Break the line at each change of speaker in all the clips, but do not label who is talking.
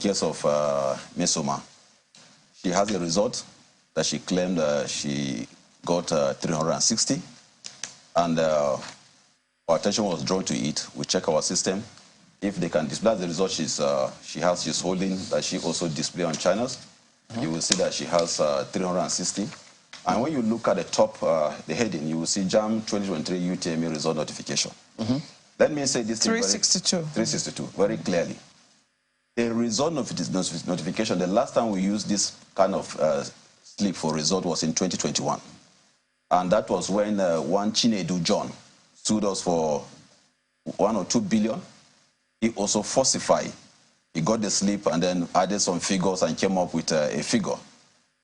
case of Mmesoma, she has a result that she claimed she got 360, and our attention was drawn to it. We check our system. If they can display the result she's holding, that she also display on channels, you will see that she has 360. And when you look at the top, the heading, you will see JAMB 2023 UTME result notification. Let me say this
362.
362, very clearly. The result notification, the last time we used this kind of slip for result was in 2021. And that was when one Chinedu John sued us for 1 or 2 billion. He also falsified. He got the slip and then added some figures and came up with a figure.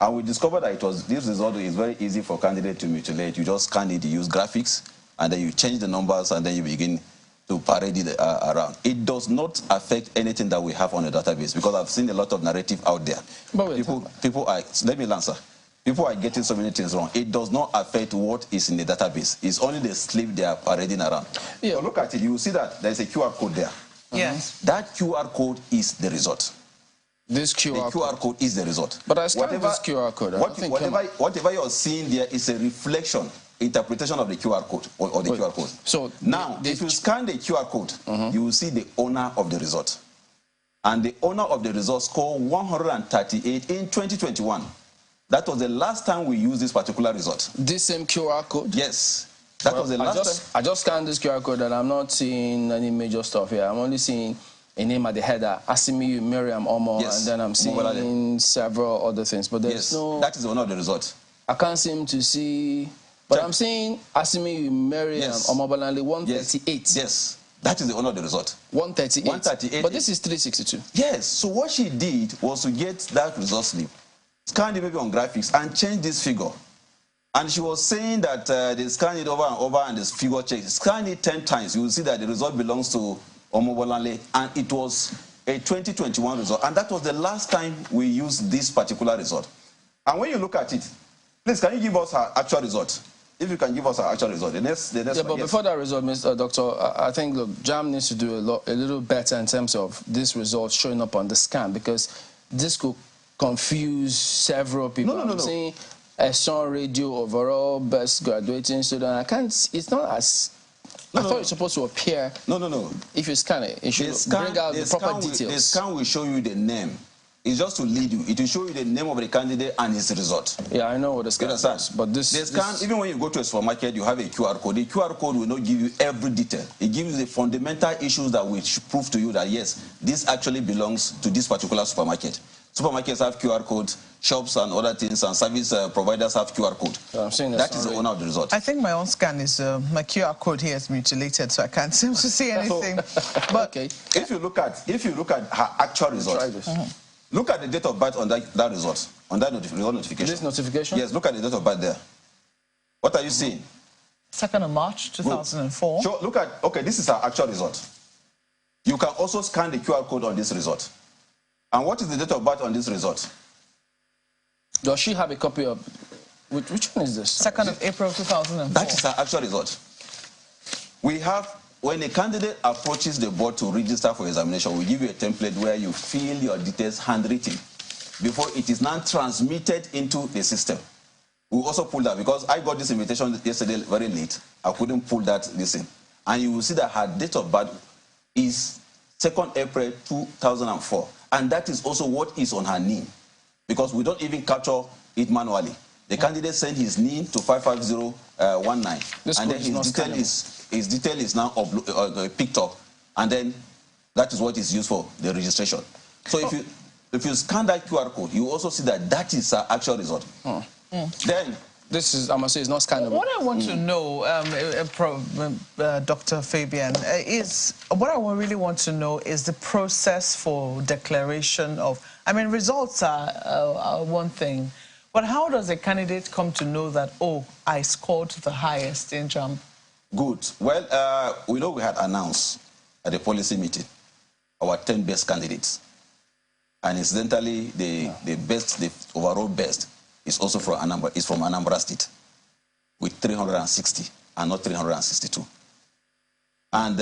And we discovered that this result is very easy for candidates to mutilate. You just scan it, you use graphics, and then you change the numbers, and then you begin to parade it around. It does not affect anything that we have on the database, because I've seen a lot of narrative out there. But let me answer. People are getting so many things wrong. It does not affect what is in the database. It's only the slip they are parading around. Yeah. So look at it. You will see that there's a QR code there.
Yes.
That QR code is the result.
This QR
code is the result.
But I scanned this QR code.
Whatever you're seeing there is a reflection, interpretation of the QR code or the QR code.
So
now, if you scan the QR code, you will see the owner of the result. And the owner of the result scored 138 in 2021. That was the last time we used this particular result.
This same QR code?
Yes. That was the last time.
I just scanned this QR code and I'm not seeing any major stuff here. I'm only seeing a name at the header, Asimiyu Miriam Omo, yes, and then I'm seeing several other things. But there's no...
That is one of the results.
I can't seem to see... But I'm seeing Asimiyu Miriam Omo Balanle 138.
Yes. That is the honor of the result.
138.
138.
But this is 362.
Yes. So what she did was to get that result slip, scan it maybe on graphics, and change this figure. And she was saying that they scan it over and over and this figure changes. Scan it 10 times, you will see that the result belongs to Omobolanle, and it was a 2021 result. And that was the last time we used this particular result. And when you look at it, please, can you give us our actual result? If you can give us our actual result. The next
yeah, but before that result, Mr. Doctor, I think, look, JAMB needs to do a little better in terms of this result showing up on the scan, because this could confuse several people.
No.
I'm saying Son Radio overall best graduating student. I can't. It's not as. I thought it's supposed to appear.
No.
If you scan it, it should bring out the proper details.
The scan will show you the name. It's just to lead you. It will show you the name of the candidate and his result.
Yeah, I know what the scan is. But the
scan, even when you go to a supermarket, you have a QR code. The QR code will not give you every detail. It gives you the fundamental issues that will prove to you that, yes, this actually belongs to this particular supermarket. Supermarkets have QR code, shops and other things, and service providers have QR code.
I'm saying
that is the owner of the result.
I think my own scan is, my QR code here is mutilated, so I can't seem to see anything. But
okay.
If you look at her actual result, look at the date of birth on that result, on that result notification.
This notification?
Yes, look at the date of birth there. What are you seeing?
2nd of March, 2004.
Sure, look at, okay, this is her actual result. You can also scan the QR code on this result. And what is the date of birth on this result?
Does she have a copy of... Which one is this?
2nd of April, 2004.
That is her actual result. We have, when a candidate approaches the board to register for examination, we give you a template where you fill your details handwritten before it is now transmitted into the system. We also pull that, because I got this invitation yesterday very late. I couldn't pull this in. And you will see that her date of birth is 2nd April 2004. And that is also what is on her NIN, because we don't even capture it manually. The candidate sent his NIN to 55019, and then his detail is now picked up, and then that is what is used for the registration. So if you scan that QR code, you also see that that is her actual result. Then
this is, I must say, it's not scannable.
What I want to know, Dr. Fabian, is what I really want to know is the process for declaration of. I mean, results are one thing, but how does a candidate come to know that, oh, I scored the highest in JAMB?
Good. Well, we know we had announced at the policy meeting our 10 best candidates, and incidentally, the overall best is also from Anambra State with 360 and not 362. And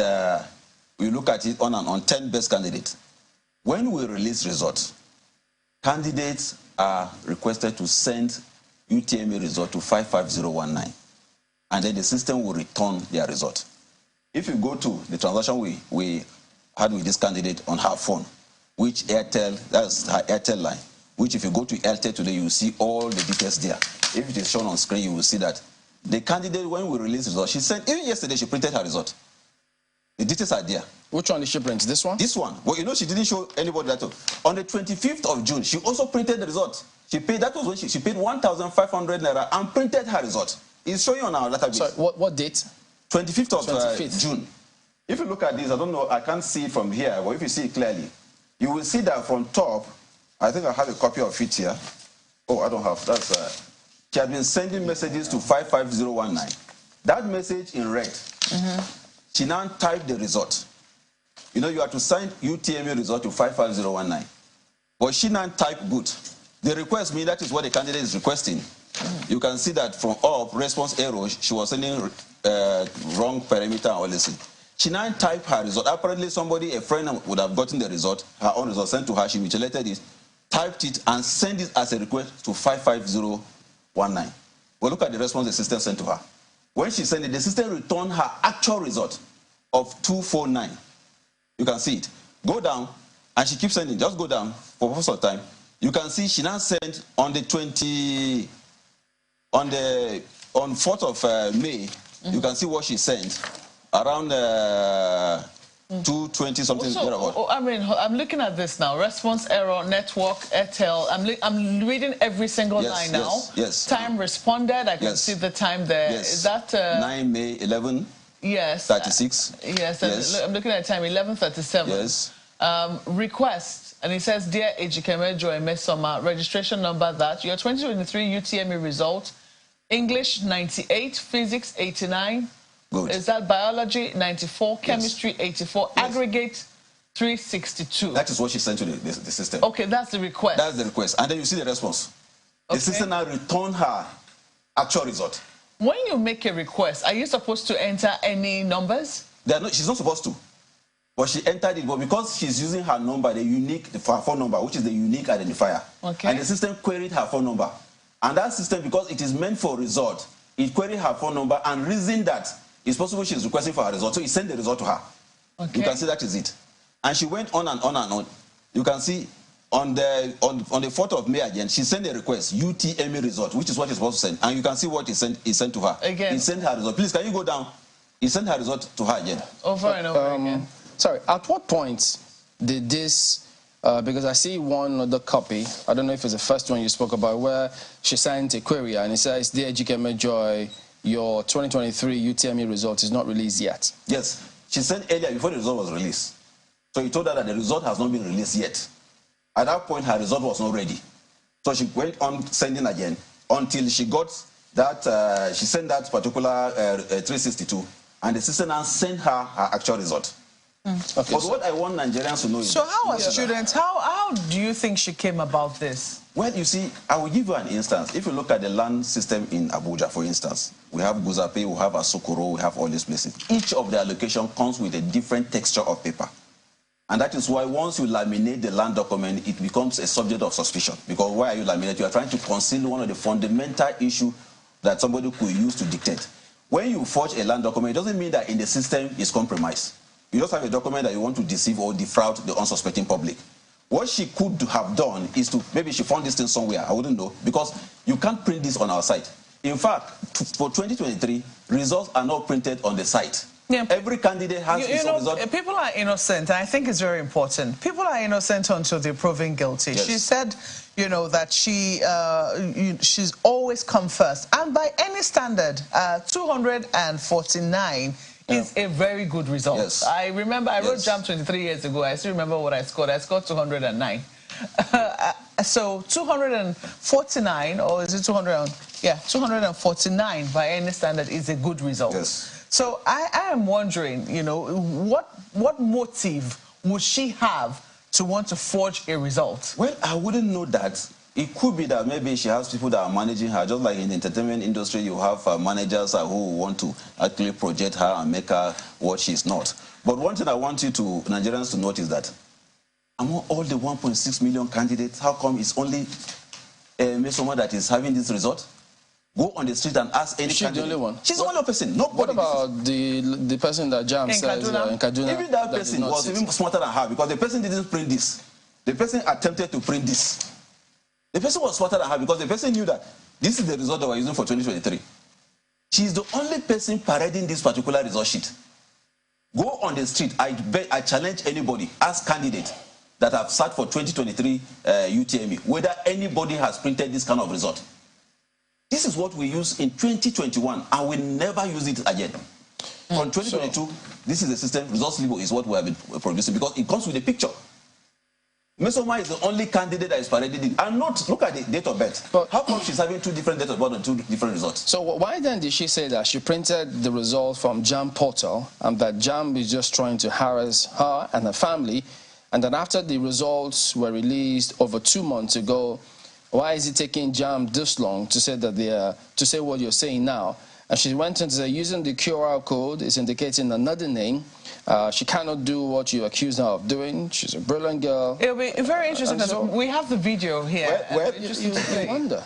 we look at it on 10 best candidates. When we release results, candidates are requested to send UTME result to 55019, and then the system will return their result. If you go to the transaction we had with this candidate on her phone, which Airtel, that's her Airtel line, which if you go to Airtel today, you will see all the details there. If it is shown on screen, you will see that the candidate, when we release the result, she sent, even yesterday, she printed her result. The details are there.
Which one did she print? This one?
This one. Well, you know, she didn't show anybody that. On the 25th of June, she also printed the result. She paid, that was when she paid 1,500 naira and printed her result. It's showing on our database.
Sorry, what date?
25th of June. If you look at this, I don't know, I can't see it from here, but if you see it clearly, you will see that from top, I think I have a copy of it here. Oh, I don't have, that's, she had been sending messages to 55019. That message in red, she now typed the result. You know, you have to send UTME result to 55019. But she now typed good. The request means that is what the candidate is requesting. You can see that from up, response error, she was sending wrong parameter and all this. She now typed her result. Apparently somebody, a friend would have gotten the result, her own result sent to her, she mutilated it, typed it and sent it as a request to 55019. Well, look at the response the system sent to her. When she sent it, the system returned her actual result of 249. You can see it. Go down, and she keeps sending. Just go down for purpose of time. You can see she now sent on the 4th of May. You can see what she sent around 220 something.
So, I mean, I'm looking at this now. Response error, network, Airtel. I'm reading every single line now.
Yes.
Time responded. I can see the time there.
Yes.
Is that
9 May 11?
Yes.
36.
Yes. I'm looking at time 11:37.
Yes.
Request, and it says, dear Ejikemejo Mmesoma, registration number that your 2023 UTME result, English 98, physics 89.
Good.
Is that biology 94, chemistry 84, aggregate 362?
That is what she sent to the system.
Okay, that's the request.
That's the request. And then you see the response. The system now returned her actual result.
When you make a request, are you supposed to enter any numbers?
She's not supposed to. But she entered it, but because she's using her number, her phone number, which is the unique identifier.
Okay.
And the system queried her phone number. And that system, because it is meant for result, it queried her phone number and reasoned that it's possible she's requesting for her result. So it sent the result to her. Okay. You can see that is it. And she went on and on and on. You can see on the 4th of May again, she sent a request, UTME result, which is what it's supposed to send. And you can see what he sent to her.
Again.
He sent her result. Please, can you go down? He sent her result to her again.
Over and over again.
Sorry, at what point did this, because I see one other copy, I don't know if it's the first one you spoke about, where she sent a query and it says, dear Ejikemejo, your 2023 UTME result is not released yet.
Yes, she sent earlier before the result was released. So he told her that the result has not been released yet. At that point, her result was not ready. So she went on sending again until she got that, she sent that particular 362, and the system now sent her her actual result. Okay, but what I want Nigerians to know is...
So how are students, how do you think she came about this?
Well, you see, I will give you an instance. If you look at the land system in Abuja, for instance, we have Guzape, we have Asokoro, we have all these places. Each of the allocation comes with a different texture of paper. And that is why once you laminate the land document, it becomes a subject of suspicion. Because why are you laminating? You are trying to conceal one of the fundamental issues that somebody could use to dictate. When you forge a land document, it doesn't mean that in the system is compromised. You just have a document that you want to deceive or defraud the unsuspecting public. What she could have done is to, maybe she found this thing somewhere, I wouldn't know, because you can't print this on our site. In fact, for 2023, results are not printed on the site. Yeah. Every candidate has his own result.
People are innocent, and I think it's very important. People are innocent until they're proven guilty. Yes. She said, you know, that she's always come first. And by any standard, 249 is a very good result. Yes. I remember I wrote JAMB 23 years ago. I still remember what I scored. I scored 209. So 249, or is it 200? Yeah, 249 by any standard is a good result. Yes. So I am wondering, you know, what motive would she have to want to forge a result? Well,
I wouldn't know that. It could be that maybe she has people that are managing her, just like in the entertainment industry, you have managers who want to actually project her and make her what she's not. But one thing I want you to, Nigerians, to note is that among all the 1.6 million candidates, how come it's only Mmesoma that is having this result? Go on the street and ask any candidate.
She's the only one.
She's the only person. Nobody.
What about the person that JAMB says in Kaduna?
Even that person was even smarter than her, because the person didn't print this. The person attempted to print this. The person was smarter than her because the person knew that this is the result that we're using for 2023. She's the only person parading this particular result sheet. Go on the street. I challenge anybody, ask candidates that have sat for 2023 UTME, whether anybody has printed this kind of result. This is what we use in 2021, and we never use it again. From 2022, this is the system. Result slip is what we have been producing because it comes with a picture. Mmesoma is the only candidate that is paraded in. And look at the date of birth. But how come she's having two different dates of birth and two different results?
So why then did she say that she printed the result from JAMB portal and that JAMB is just trying to harass her and her family, and then after the results were released over 2 months ago, why is it taking JAMB this long to say that to say what you're saying now? And she went into say using the QR code is indicating another name. She cannot do what you accuse her of doing. She's a brilliant girl.
It'll be very interesting because we have the video here.
You wonder.